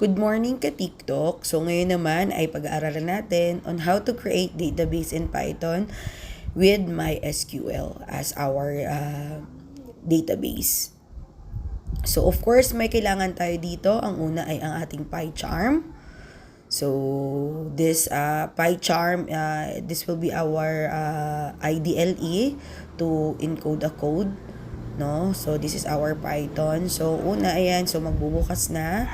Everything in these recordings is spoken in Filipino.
Good morning ka TikTok. So ngayon naman ay pag-aaralan natin on how to create database in Python with MySQL as our database. So of course may kailangan tayo dito. Ang una ay ang ating PyCharm. So this PyCharm, this will be our IDLE to encode a code. No? So this is our Python. So una ayan, so magbubukas na.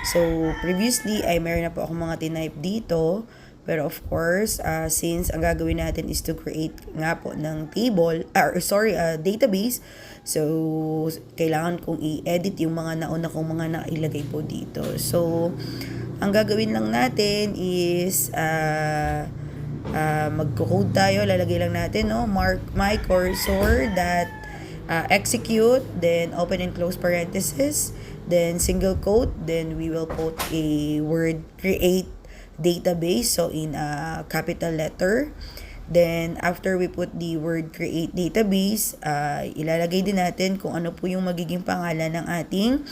So previously ay meron na po akong mga tinype dito. Pero of course, since ang gagawin natin is to create nga po ng database. So kailangan kong i-edit yung mga nauna kong mga nailagay po dito. So ang gagawin lang natin is magko-code tayo, lalagay lang natin mark my cursor that execute, then open and close parenthesis, then single quote, then we will put a word create database, so in a capital letter. Then after we put the word create database, ilalagay din natin kung ano po yung magiging pangalan ng ating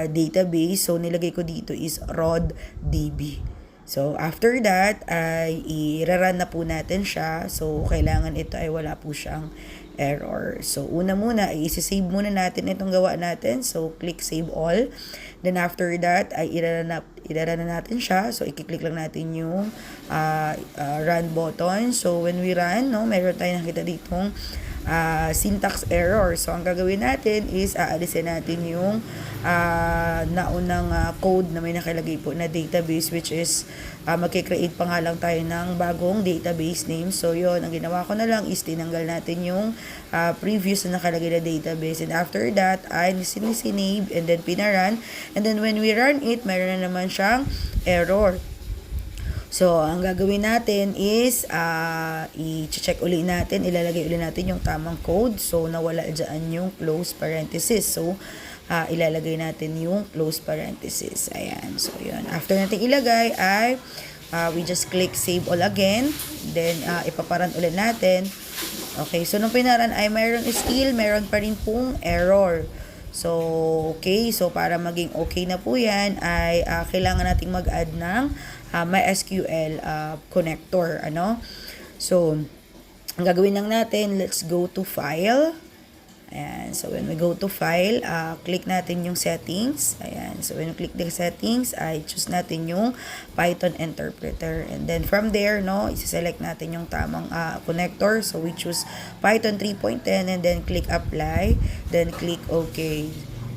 database. So nilagay ko dito is RodDB. So after that ay i-run na po natin siya. So kailangan ito ay wala po siyang error. So una muna ay isi-save muna natin itong gawa natin. So click save all. Then after that ay i-run na natin siya. So i-click lang natin yung run button. So when we run, meron tayong nakita ditong syntax error. So ang gagawin natin is aalisin natin yung naunang code na may nakilagay po na database, which is magkikreate pa nga lang tayo ng bagong database name. So yon, ang ginawa ko na lang is tinanggal natin yung previous na nakalagay na database, and after that ay sinave and then pinaran, and then when we run it, mayroon na naman siyang error. So, ang gagawin natin is i-check uli natin, ilalagay uli natin yung tamang code. So, nawala dyan yung close parenthesis. So, ilalagay natin yung close parenthesis. Ayan. So, yun. After natin ilagay ay we just click save all again. Then, ipaparan ulit natin. Okay. So, nung pinaran ay mayroon pa rin pong error. So, okay. So, para maging okay na po yan ay kailangan nating mag-add ng MySQL connector. So, ang gagawin lang natin, let's go to file. Ayan. So, when we go to file, click natin yung settings. Ayan. So, when you click the settings, ay choose natin yung Python interpreter. And then, from there, isi-select natin yung tamang connector. So, we choose Python 3.10 and then click apply. Then, click OK.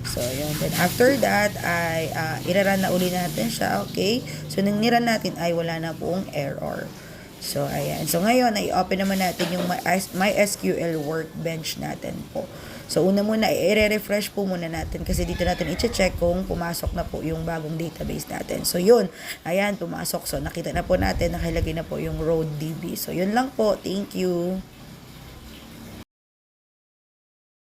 So, ayan. Then, after that, ay ira-run na uli natin siya. Okay? So, nang niran natin ay wala na pong error. So, ayan. So, ngayon, i-open naman natin yung MySQL workbench natin po. So, una muna, i-refresh po muna natin kasi dito natin i-check kung pumasok na po yung bagong database natin. So, yun. Ayan, pumasok. So, nakita na po natin, nakilagay na po yung RodDB. So, yun lang po. Thank you.